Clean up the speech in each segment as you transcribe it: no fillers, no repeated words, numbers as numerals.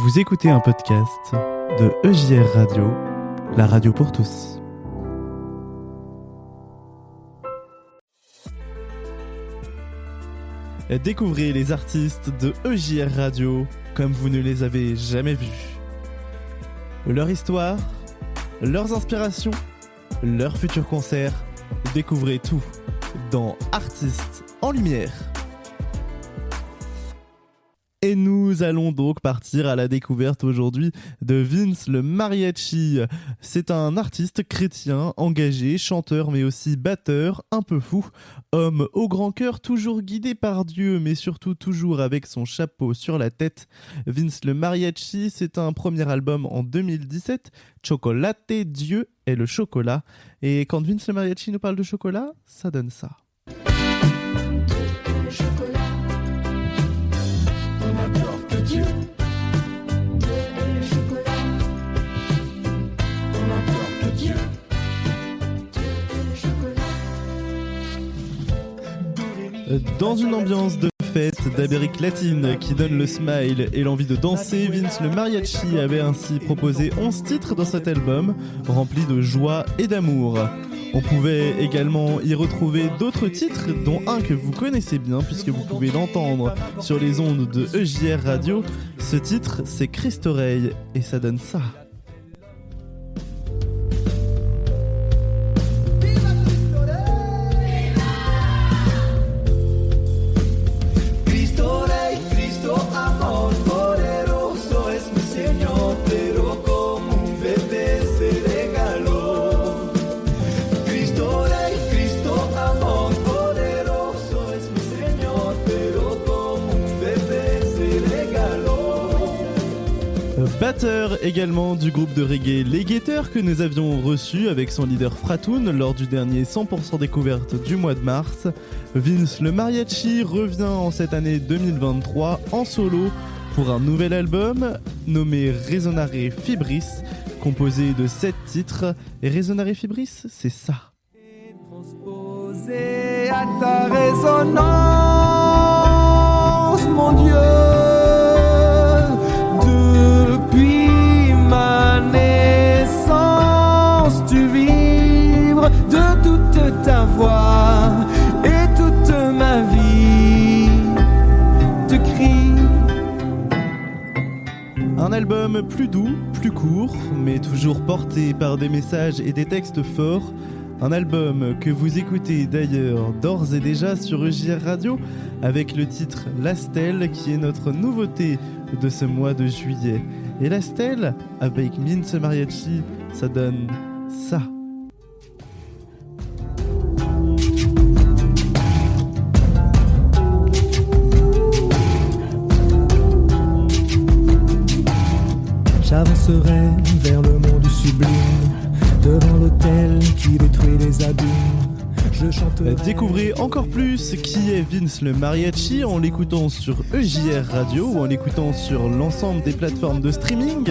Vous écoutez un podcast de EJR Radio, la radio pour tous. Découvrez les artistes de EJR Radio comme vous ne les avez jamais vus. Leur histoire, leurs inspirations, leurs futurs concerts, découvrez tout dans Artistes en Lumière. Et nous allons donc partir à la découverte aujourd'hui de Vince le Mariachi. C'est un artiste chrétien, engagé, chanteur mais aussi batteur, un peu fou. Homme au grand cœur, toujours guidé par Dieu mais surtout toujours avec son chapeau sur la tête. Vince le Mariachi, c'est un premier album en 2017, Chocolate, Dieu est le chocolat. Et quand Vince le Mariachi nous parle de chocolat, ça donne ça. Dieu, Dieu est le chocolat. On emporte Dieu, Dieu est le chocolat. Dans une ambiance de fête d'Amérique latine qui donne le smile et l'envie de danser, Vince le Mariachi avait ainsi proposé 11 titres dans cet album, rempli de joie et d'amour. On pouvait également y retrouver d'autres titres, dont un que vous connaissez bien puisque vous pouvez l'entendre sur les ondes de EJR Radio. Ce titre, c'est Christ-Oreille et ça donne ça. Batteur également du groupe de reggae Les Guetteurs que nous avions reçu avec son leader Fratoun lors du dernier 100% découverte du mois de mars. Vince le Mariachi revient en cette année 2023 en solo pour un nouvel album nommé Resonare Fibris, composé de 7 titres. Et Resonare Fibris, c'est ça. Transposé à ta résonance, mon Dieu. Depuis ma naissance, tu vibres de toute ta voix et toute ma vie te crie. Un album plus doux, plus court, mais toujours porté par des messages et des textes forts. Un album que vous écoutez d'ailleurs d'ores et déjà sur EJR Radio avec le titre La Stèle qui est notre nouveauté de ce mois de juillet. Et La Stèle, avec Vince Mariachi, ça donne ça. J'avancerai vers le monde sublime, devant l'autel qui détruit les abîmes. Découvrez encore plus qui est Vince le Mariachi en l'écoutant sur EJR Radio ou en l'écoutant sur l'ensemble des plateformes de streaming.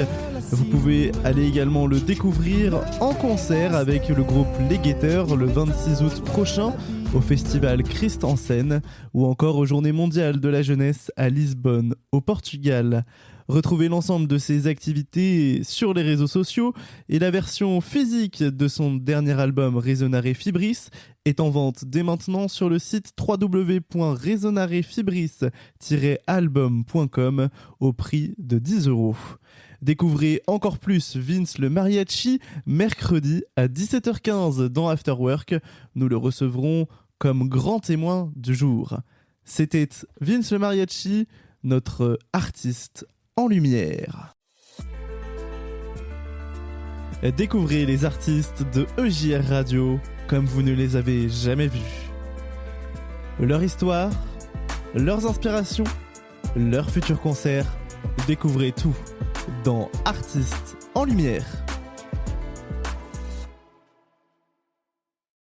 Vous pouvez aller également le découvrir en concert avec le groupe Les Guetteurs le 26 août prochain au festival Christ en scène ou encore aux Journées mondiales de la jeunesse à Lisbonne, au Portugal. Retrouvez l'ensemble de ses activités sur les réseaux sociaux et la version physique de son dernier album Resonare Fibris est en vente dès maintenant sur le site www.resonarefibris-album.com au prix de 10 €. Découvrez encore plus Vince le Mariachi mercredi à 17h15 dans After Work. Nous le recevrons comme grand témoin du jour. C'était Vince le Mariachi, notre artiste en lumière. Découvrez les artistes de EJR Radio comme vous ne les avez jamais vus. Leur histoire, leurs inspirations, leurs futurs concerts, découvrez tout dans Artistes en Lumière.